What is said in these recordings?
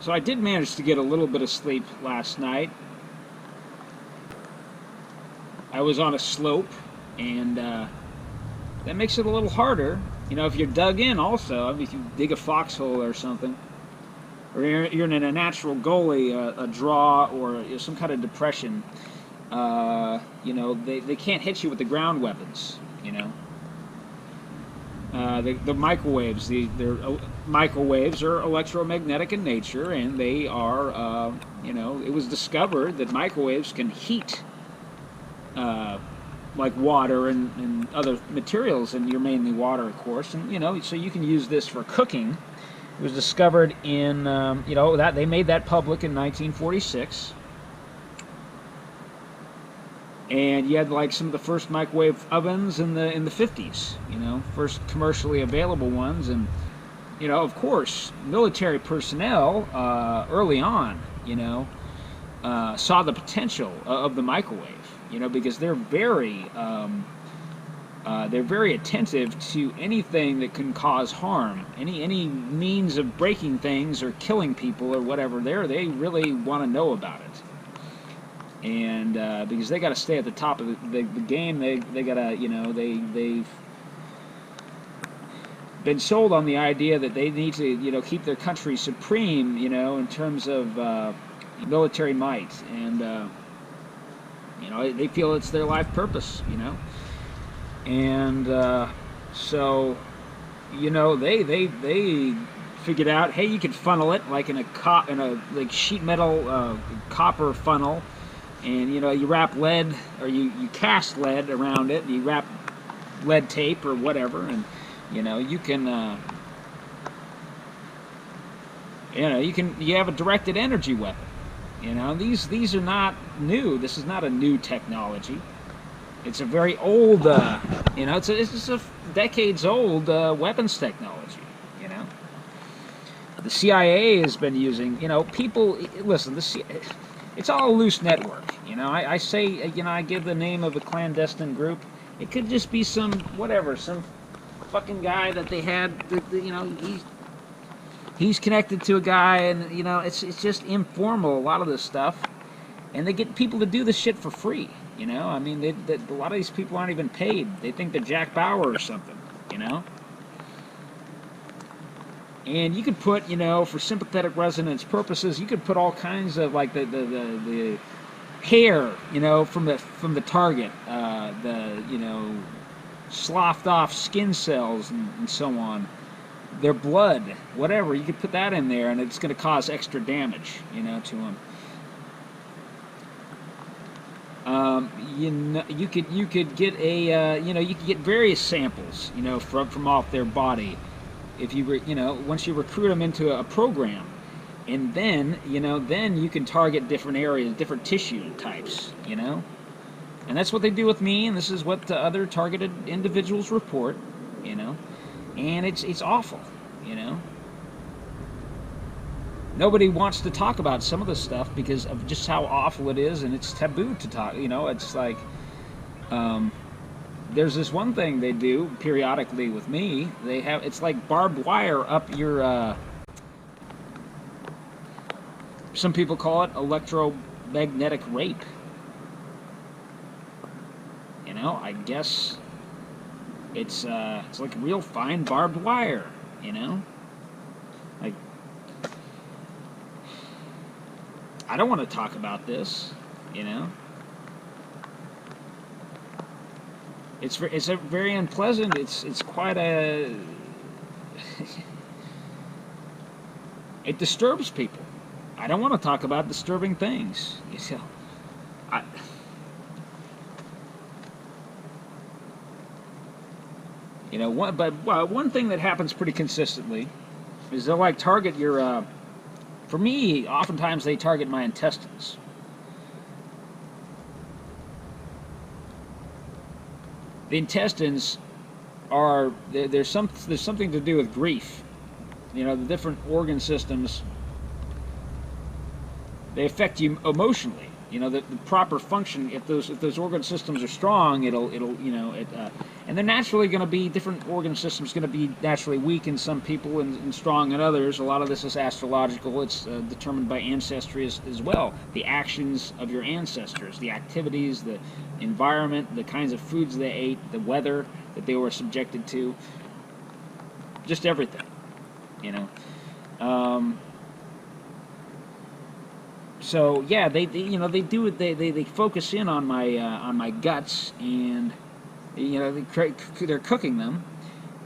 So I did manage to get a little bit of sleep last night. I was on a slope, and that makes it a little harder. You know, if you're dug in also, I mean, if you dig a foxhole or something, or you're in a natural gully, a draw, or some kind of depression, you know, they can't hit you with the ground weapons, you know. The microwaves, microwaves are electromagnetic in nature, and they are, you know, it was discovered that microwaves can heat like water and other materials, and you're mainly water, of course, and you know, so you can use this for cooking. It was discovered in, you know, that they made that public in 1946, and you had like some of the first microwave ovens in the 50s, you know, first commercially available ones, and you know, of course, military personnel early on, you know, saw the potential of the microwave. You know, because they're very attentive to anything that can cause harm, any means of breaking things or killing people or whatever. They really want to know about it, and because they got to stay at the top of the game, they gotta, you know, they've been sold on the idea that they need to, you know, keep their country supreme, you know, in terms of military might, and you know, they feel it's their life purpose, you know, and so, you know, they figured out, hey, you could funnel it like in a like sheet metal copper funnel, and you know, you wrap lead, or you cast lead around it, and you wrap lead tape or whatever, and you know, you can you have a directed energy weapon. You know, these are not new. This is not a new technology. It's a very old, you know, it's a decades old weapons technology. You know, the CIA has been using. You know, people listen. It's all a loose network. You know, I say, you know, I give the name of a clandestine group. It could just be some whatever, some fucking guy that they had. You know, he's connected to a guy, and you know, it's just informal, a lot of this stuff, and they get people to do this shit for free. You know, I mean, a lot of these people aren't even paid. They think they're Jack Bauer or something. You know, and you could put, you know, for sympathetic resonance purposes, you could put all kinds of like the hair, you know, from the target, the, you know, sloughed off skin cells and so on. Their blood, whatever, you could put that in there, and it's going to cause extra damage, you know, to them. You know, you could get a, you know, you could get various samples, you know, from off their body, if you you know, once you recruit them into a program, and then, you know, then you can target different areas, different tissue types, you know, and that's what they do with me, and this is what the other targeted individuals report, you know. And it's awful, you know. Nobody wants to talk about some of this stuff because of just how awful it is, and it's taboo to talk. You know, it's like there's this one thing they do periodically with me. They have, it's like barbed wire up your. Some people call it electromagnetic rape. You know, I guess. It's like real fine barbed wire, you know? Like, I don't want to talk about this, you know? It's a very unpleasant, it's quite a... It disturbs people. I don't want to talk about disturbing things, you know? You know, one thing that happens pretty consistently is they'll like target your. For me, oftentimes they target my intestines. The intestines are there's something to do with grief. You know, the different organ systems, they affect you emotionally. You know, the proper function. If those organ systems are strong, it'll you know it. And they're naturally going to be different organ systems going to be naturally weak in some people and strong in others. A lot of this is astrological. It's determined by ancestry as well. The actions of your ancestors, the activities, the environment, the kinds of foods they ate, the weather that they were subjected to, just everything, you know. So yeah, they you know they focus in on my guts, and you know they're cooking them,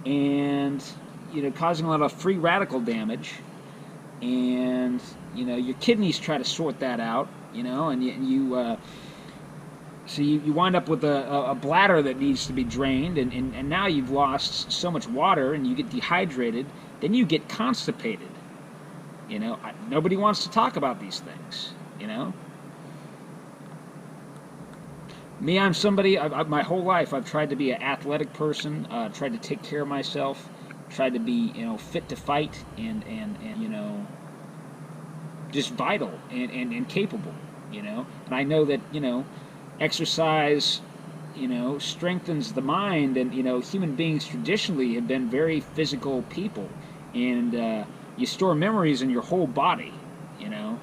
and you know causing a lot of free radical damage, and you know your kidneys try to sort that out, you know, and so you wind up with a bladder that needs to be drained, and now you've lost so much water, and you get dehydrated, then you get constipated. You know, nobody wants to talk about these things, you know. Me, I'm somebody, my whole life I've tried to be an athletic person, tried to take care of myself, tried to be, you know, fit to fight, and you know, just vital and capable, you know. And I know that, you know, exercise, you know, strengthens the mind, and, you know, human beings traditionally have been very physical people, and, you store memories in your whole body, you know.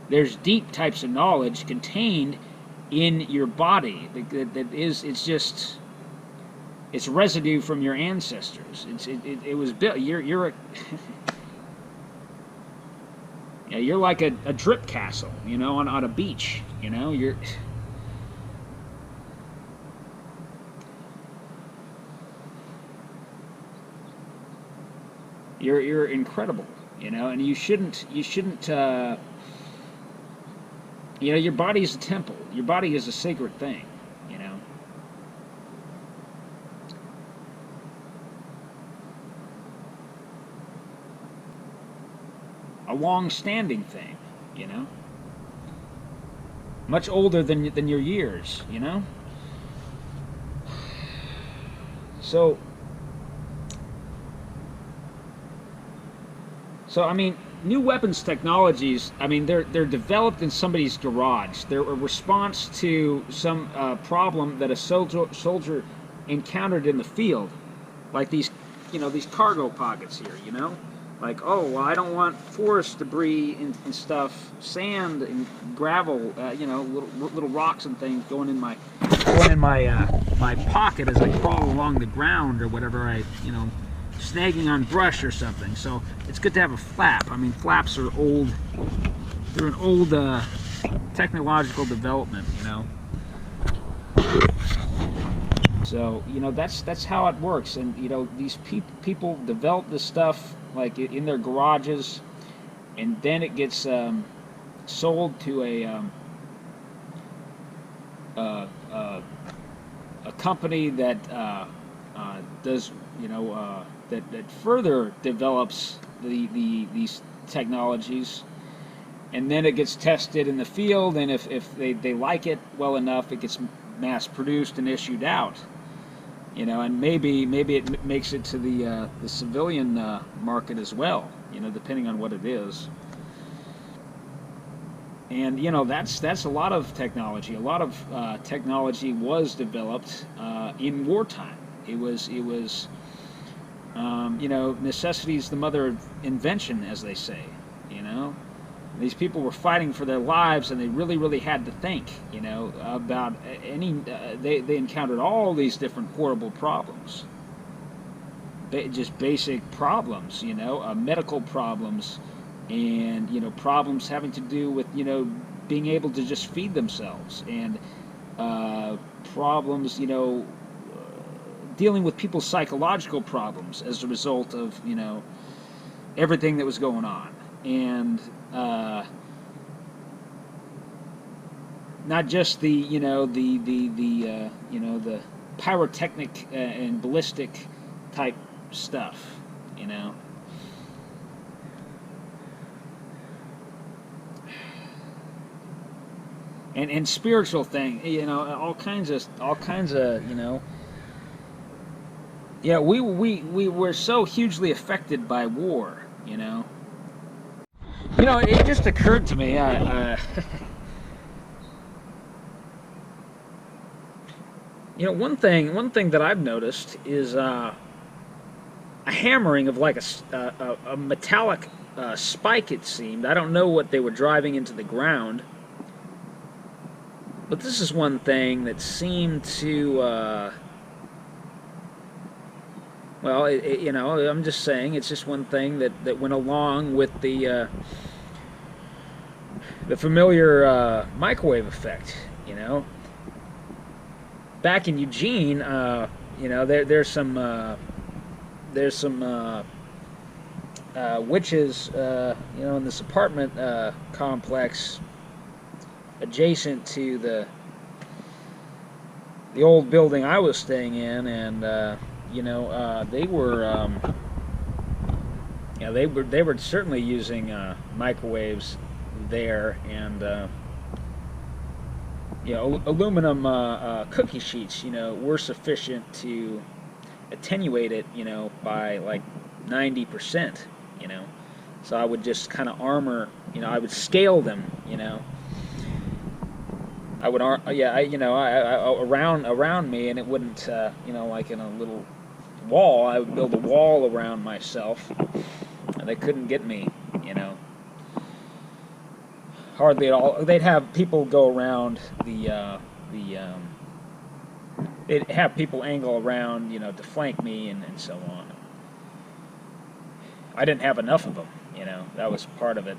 There's deep types of knowledge contained in your body that is, it's residue from your ancestors. It was built. You're a yeah, you're like a drip castle, you know, on a beach, you know. You're incredible, you know, and you shouldn't you know, your body is a temple. Your body is a sacred thing, you know. A long-standing thing, you know. Much older than your years, you know. So I mean, new weapons technologies, I mean, they're developed in somebody's garage. They're a response to some problem that a soldier encountered in the field, like these, you know, these cargo pockets here, you know, like, oh, well, I don't want forest debris and stuff, sand and gravel, you know, little rocks and things going in my my pocket as I crawl along the ground or whatever, you know, snagging on brush or something. So it's good to have a flap. I mean, flaps are old. They're an old technological development, you know. So, you know, that's how it works. And, you know, these people develop this stuff like in their garages, and then it gets sold to a company that does, you know, that further develops these technologies, and then it gets tested in the field, and if they like it well enough, it gets mass produced and issued out, you know, and maybe it makes it to the civilian market as well, you know, depending on what it is. And, you know, that's a lot of technology. A lot of technology was developed in wartime. It was you know, necessity is the mother of invention, as they say, you know. These people were fighting for their lives, and they really had to think, you know, about any, they encountered all these different horrible problems. Just basic problems, you know, medical problems, and, you know, problems having to do with, you know, being able to just feed themselves, and problems, you know, dealing with people's psychological problems as a result of, you know, everything that was going on. And not just the, you know, the you know, the pyrotechnic and ballistic type stuff, you know. And spiritual thing, you know, all kinds of, you know. Yeah, we were so hugely affected by war, you know. You know, it just occurred to me, You know, one thing that I've noticed is a hammering of like a metallic spike. It seemed. I don't know what they were driving into the ground, but this is one thing that seemed to. Well, you know, I'm just saying it's just one thing that went along with the familiar microwave effect. You know, back in Eugene, you know, there's some witches, you know, in this apartment complex adjacent to the old building I was staying in, and you know, yeah, they were certainly using microwaves there, and you know, aluminum cookie sheets, you know, were sufficient to attenuate it, you know, by like 90%, you know. So I would just kind of armor, you know, I would scale them, you know. I would, you know, around me, and it wouldn't, you know, like in a little wall. I would build a wall around myself, and they couldn't get me, you know. Hardly at all. They'd have people go around they'd have people angle around, you know, to flank me and so on. I didn't have enough of them, you know. That was part of it.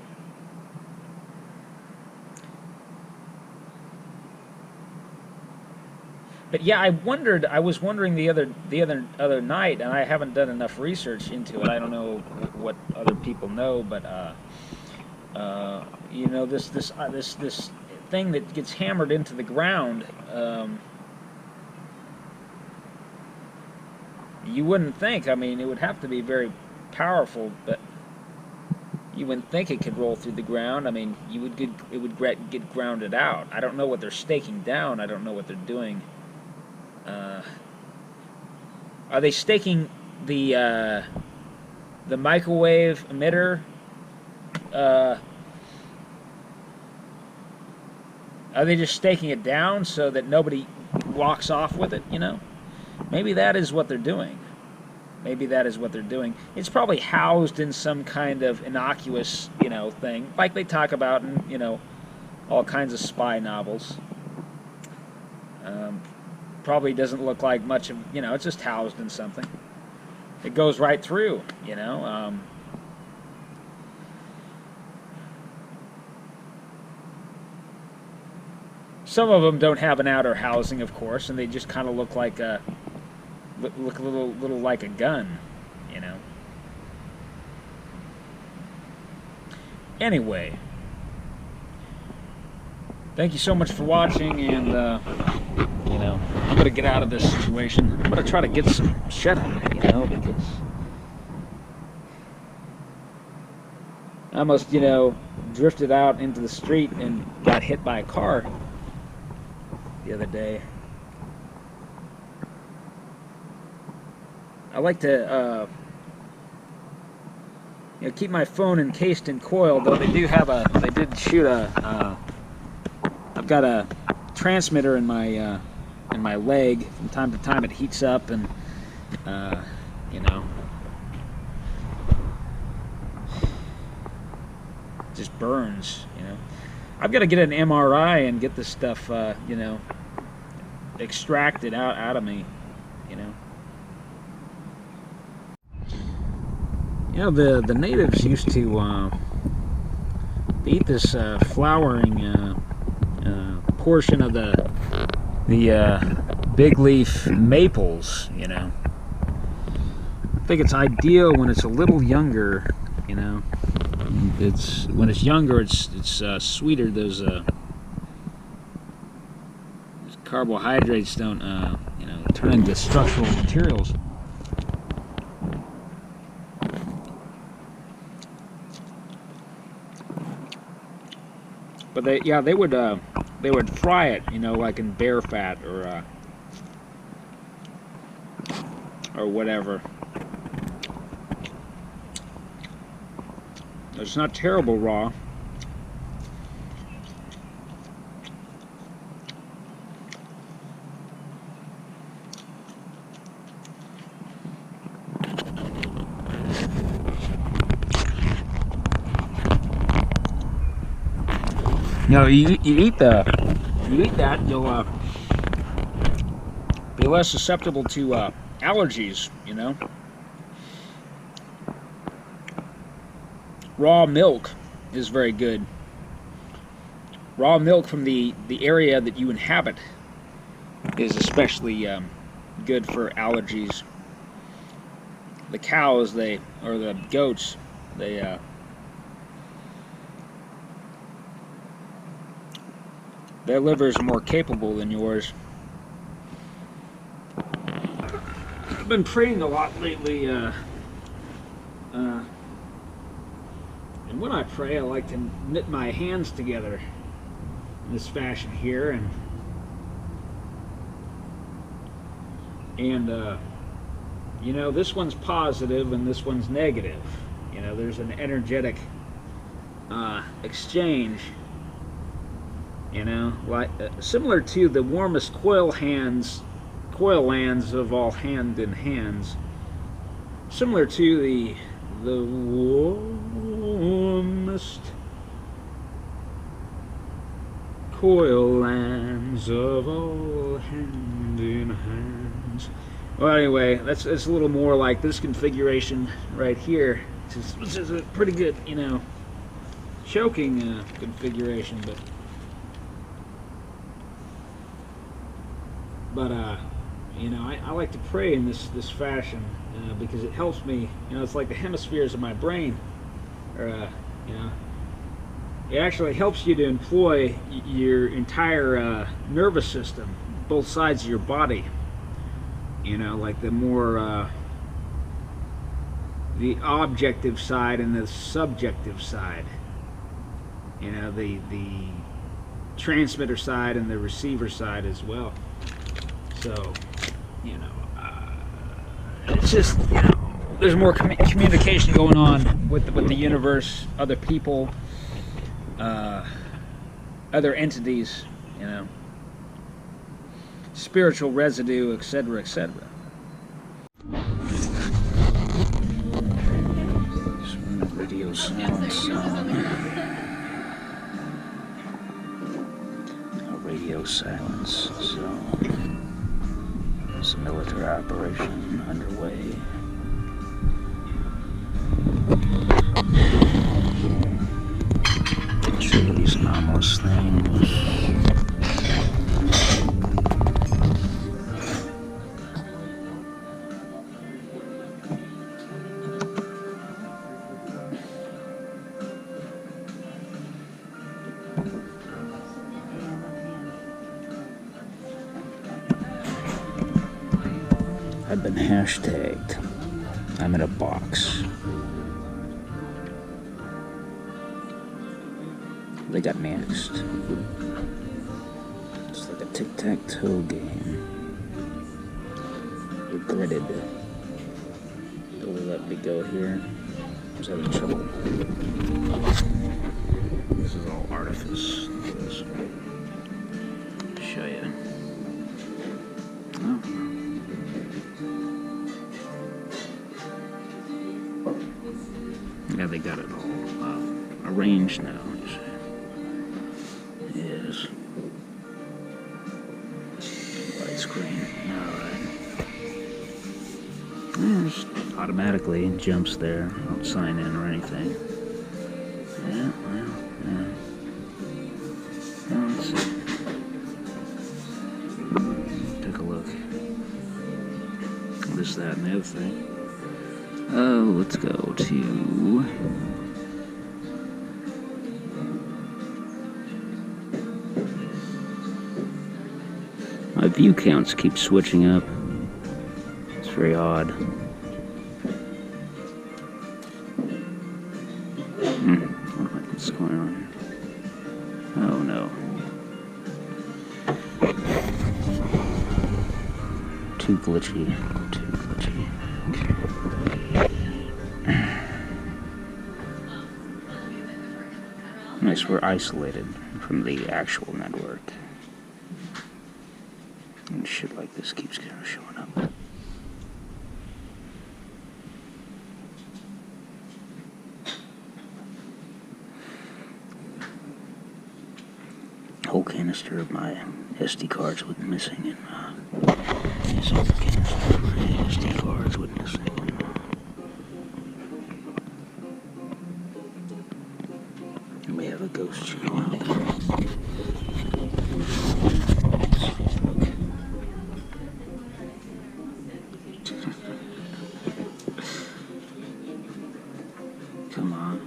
But yeah, I was wondering the other night, and I haven't done enough research into it. I don't know what other people know, but you know, this thing that gets hammered into the ground. You wouldn't think. I mean, it would have to be very powerful, but you wouldn't think it could roll through the ground. I mean, it would get grounded out. I don't know what they're staking down. I don't know what they're doing. Are they staking the microwave emitter? Are they just staking it down so that nobody walks off with it? You know, maybe that is what they're doing. Maybe that is what they're doing. It's probably housed in some kind of innocuous, you know, thing, like they talk about in, you know, all kinds of spy novels. Probably doesn't look like much of, you know, it's just housed in something. It goes right through, you know. Some of them don't have an outer housing, of course, and they just kind of look like a little like a gun, you know. Anyway, thank you so much for watching, and you know, I'm gonna get out of this situation. I'm gonna try to get some shut eye, you know, because I almost, you know, drifted out into the street and got hit by a car the other day. I like to you know, keep my phone encased in coil, though they did shoot I've got a transmitter in my leg. From time to time it heats up, and you know, just burns, you know. I've got to get an MRI and get this stuff you know, extracted out of me, you know. You know, the natives used to eat this flowering portion of the big leaf maples, you know. I think it's ideal when it's a little younger, you know. When it's younger, it's sweeter. Those carbohydrates don't you know, turn into structural materials. But they would fry it, you know, like in bear fat or whatever. It's not terrible raw. You know, you eat that, you'll be less susceptible to allergies. You know, raw milk is very good. Raw milk from the area that you inhabit is especially good for allergies. The cows, or the goats, their livers are more capable than yours. I've been praying a lot lately, and when I pray, I like to knit my hands together in this fashion here, and you know, this one's positive and this one's negative. You know, there's an energetic exchange. You know, like similar to the warmest quail lands of all hand in hands. Similar to the warmest quail lands of all hand in hands. Well, anyway, it's a little more like this configuration right here, which is a pretty good, you know, choking configuration, but you know, I like to pray in this fashion because it helps me. You know, it's like the hemispheres of my brain, or you know, it actually helps you to employ your entire nervous system, both sides of your body. You know, like the more the objective side and the subjective side. You know, the transmitter side and the receiver side as well. So, you know, it's just, you know, there's more communication going on with the universe, other people, other entities, you know, spiritual residue, etc., etc. Radio silence. Radio silence. So, there's a military operation underway. Show you these anomalous things. I've been hashtagged. I'm in a box. They got next. It's like a tic-tac-toe game. Regretted. Will they let me go here? I was having trouble. This is all artifice. Look at this. Show you. Oh. Yeah, they got it all arranged now. Yes. Widescreen. Alright. Just automatically jumps there. Don't sign in or anything. Yeah, well, yeah. Well, let's see. Take a look. This, that, and the other thing. Oh, let's go to... My view counts keep switching up. It's very odd. What's going on here? Oh no. Too glitchy. Nice, we're isolated from the actual network. And shit like this keeps kind of showing up. whole canister of my SD cards went missing, and this whole canister of my SD cards went missing. And we have a ghost channel out there. Come on.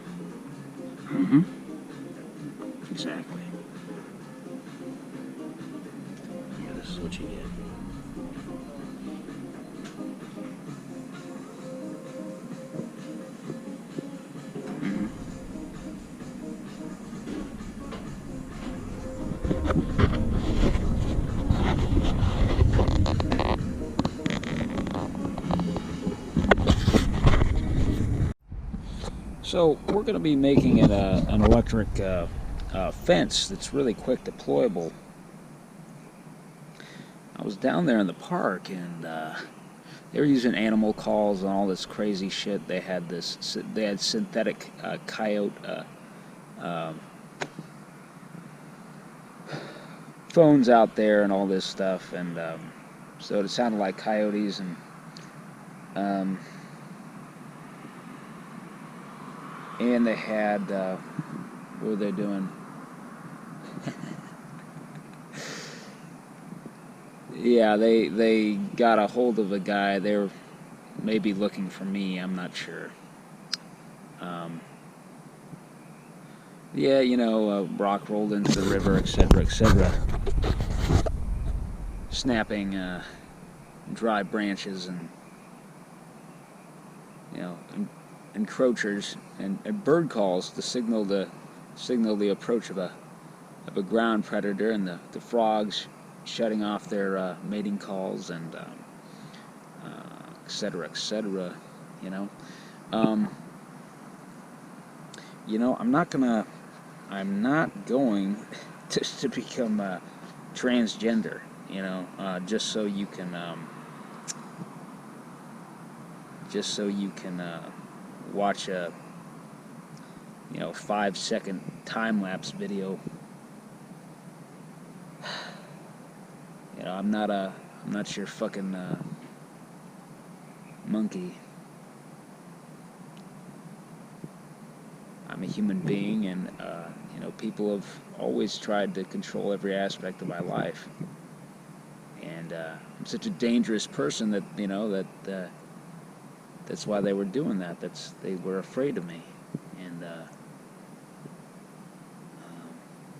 Exactly. Yeah, this is what you get. So we're going to be making it an electric fence that's really quick deployable. I was down there in the park, and they were using animal calls and all this crazy shit. They had synthetic coyote phones out there and all this stuff, and so it sounded like coyotes, and they had what were they doing? Yeah, they got a hold of a guy. They were maybe looking for me. I'm not sure. Yeah, you know, rock rolled into the river, etc., etc. Snapping dry branches and, you know, encroachers and bird calls to signal the approach of a ground predator, and the frogs shutting off their mating calls, and etc., etc. You know, I'm not going to become transgender. You know, just so you can watch a 5-second time-lapse video. You know, I'm not your fucking monkey. I'm a human being, and people have always tried to control every aspect of my life. And I'm such a dangerous person that that's why they were doing that. They were afraid of me, and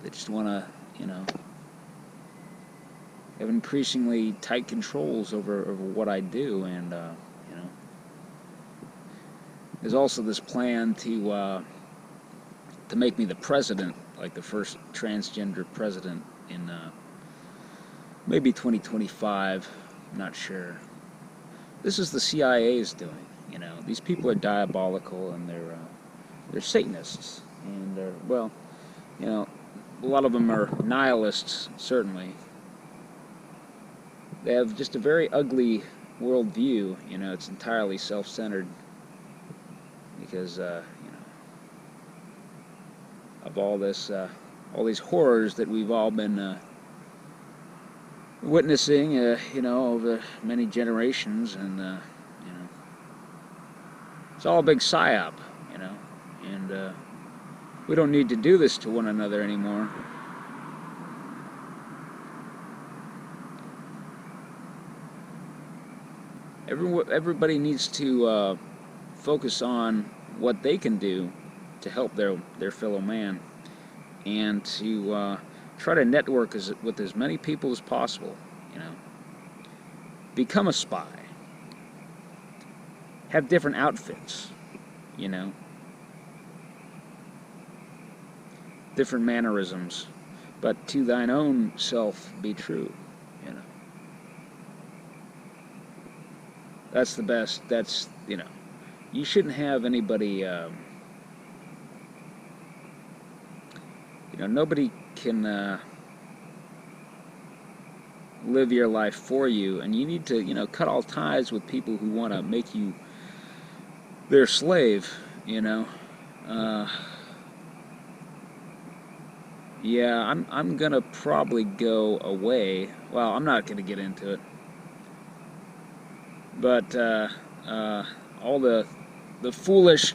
they just want to have increasingly tight controls over what I do. And there's also this plan to make me the president, like the first transgender president in maybe 2025. I'm not sure. This is the CIA's doing. You know, these people are diabolical, and they're Satanists, and they're, well, a lot of them are nihilists, certainly. They have just a very ugly worldview. You know, it's entirely self-centered, because of all these horrors that we've all been witnessing, over many generations, and it's all a big psyop, and we don't need to do this to one another anymore. Everybody needs to focus on what they can do to help their fellow man, and to try to network with as many people as possible. Become a spy. Have different outfits, different mannerisms, but to thine own self be true. That's the best. That's, you shouldn't have anybody, nobody can live your life for you, and you need to, cut all ties with people who want to make you their slave, Yeah, I'm gonna probably go away. Well, I'm not gonna get into it, but all the foolish.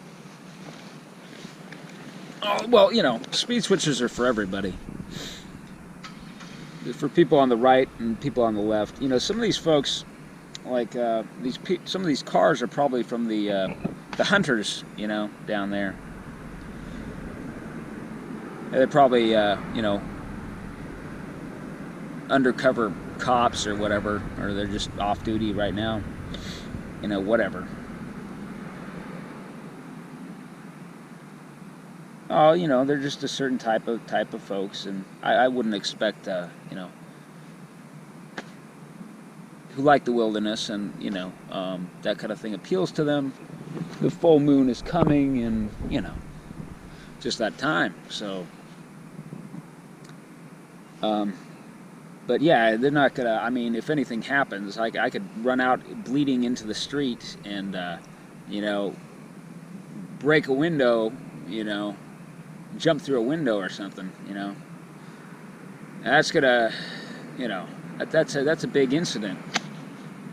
Oh, well, you know, speed switches are for everybody. For people on the right and people on the left. You know, some of these folks, like some of these cars are probably from the hunters. You know, down there. They're probably you know, undercover cops or whatever, or they're just off duty right now. You know, whatever. Oh, you know, they're just a certain type of folks, and I wouldn't expect you know, who like the wilderness, and you know, that kind of thing appeals to them. The full moon is coming, and you know, just that time. So, but yeah, they're not gonna. I mean, if anything happens, I could run out bleeding into the street and you know, break a window, you know, jump through a window or something, you know. That's gonna, you know, that's a big incident.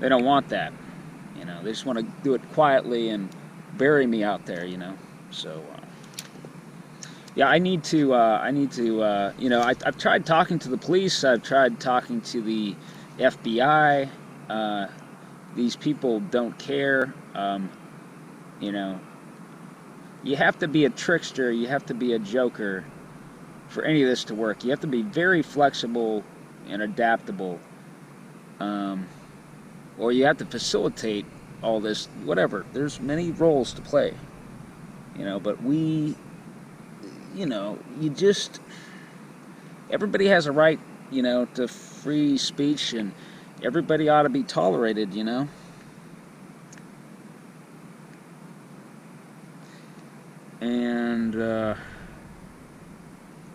They don't want that, you know. They just want to do it quietly and bury me out there, you know. So, yeah, I need to, you know, I've tried talking to the police. I've tried talking to the FBI. These people don't care. You know, you have to be a trickster. You have to be a joker for any of this to work. You have to be very flexible and adaptable, or you have to facilitate all this. Whatever. There's many roles to play, you know. But we, you know, everybody has a right, you know, to free speech, and everybody ought to be tolerated, you know. And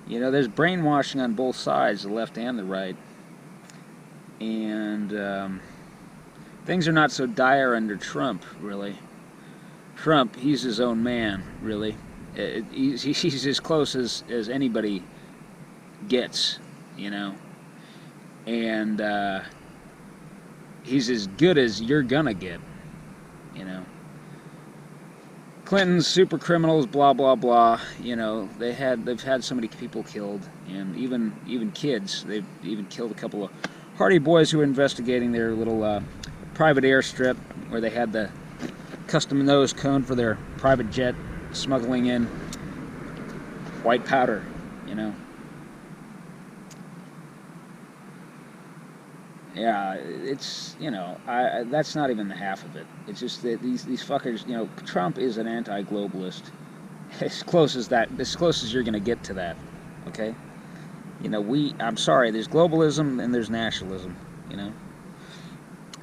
you know, there's brainwashing on both sides, the left and the right. And things are not so dire under Trump, really. Trump, he's his own man, really. He's as close as anybody gets, you know. And he's as good as you're gonna get, you know. Clinton's super criminals, blah blah blah. You know, they've had so many people killed, and even kids. They've even killed a couple of Hardy Boys who were investigating their little private airstrip where they had the custom nose cone for their private jet, smuggling in white powder. You know. Yeah, it's, you know, that's not even the half of it. It's just that these fuckers, you know, Trump is an anti-globalist. As close as you're gonna get to that, okay? You know, I'm sorry, there's globalism and there's nationalism, you know?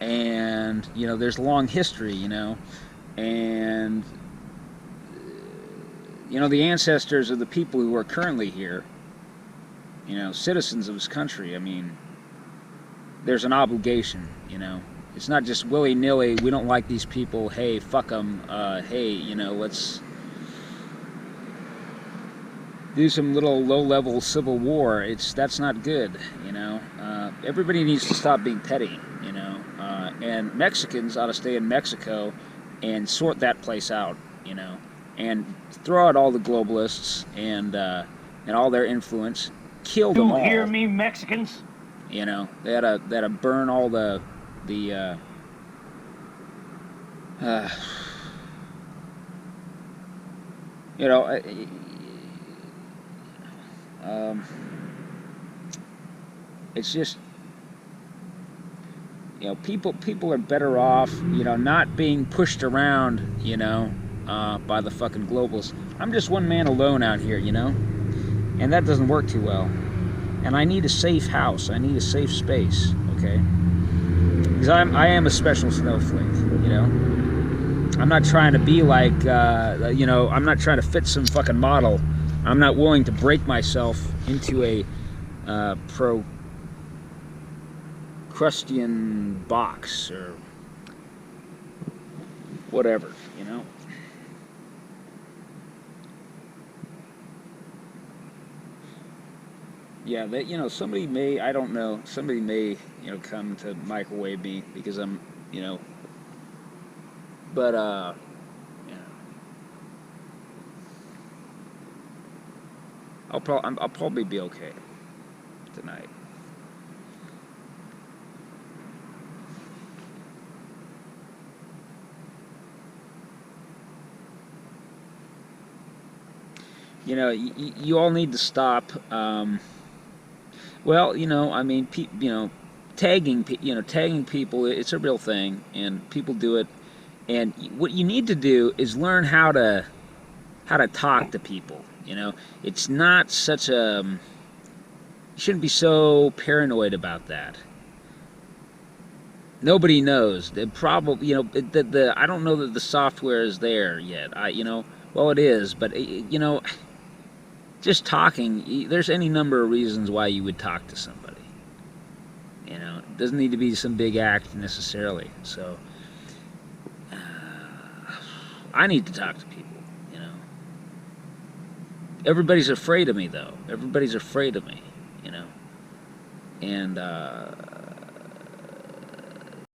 And, you know, there's a long history, you know? And, you know, the ancestors of the people who are currently here, you know, citizens of this country, I mean, there's an obligation, you know. It's not just willy-nilly, we don't like these people, hey, fuck them, hey, you know, let's do some little low-level civil war. That's not good, you know. Everybody needs to stop being petty, you know. And Mexicans ought to stay in Mexico and sort that place out, you know. And throw out all the globalists and all their influence, kill them all. You hear me, Mexicans? You know, they had to burn all the you know, it's just, you know, people are better off, you know, not being pushed around, you know, by the fucking globals. I'm just one man alone out here, you know, and that doesn't work too well. And I need a safe house. I need a safe space, okay? Because I am a special snowflake, you know? I'm not trying to be like, you know, I'm not trying to fit some fucking model. I'm not willing to break myself into a Procrustean box or whatever, you know? Yeah, that somebody may, I don't know, somebody may come to microwave me because I'm but yeah, I'll probably be okay tonight. You all need to stop. Well, I mean, tagging people. It's a real thing, and people do it. And what you need to do is learn how to talk to people. It's not such a. You shouldn't be so paranoid about that. Nobody knows. They probably, the I don't know that the software is there yet. Well, it is, but just talking. There's any number of reasons why you would talk to somebody. It doesn't need to be some big act necessarily. So, I need to talk to people. Everybody's afraid of me, though. Everybody's afraid of me. And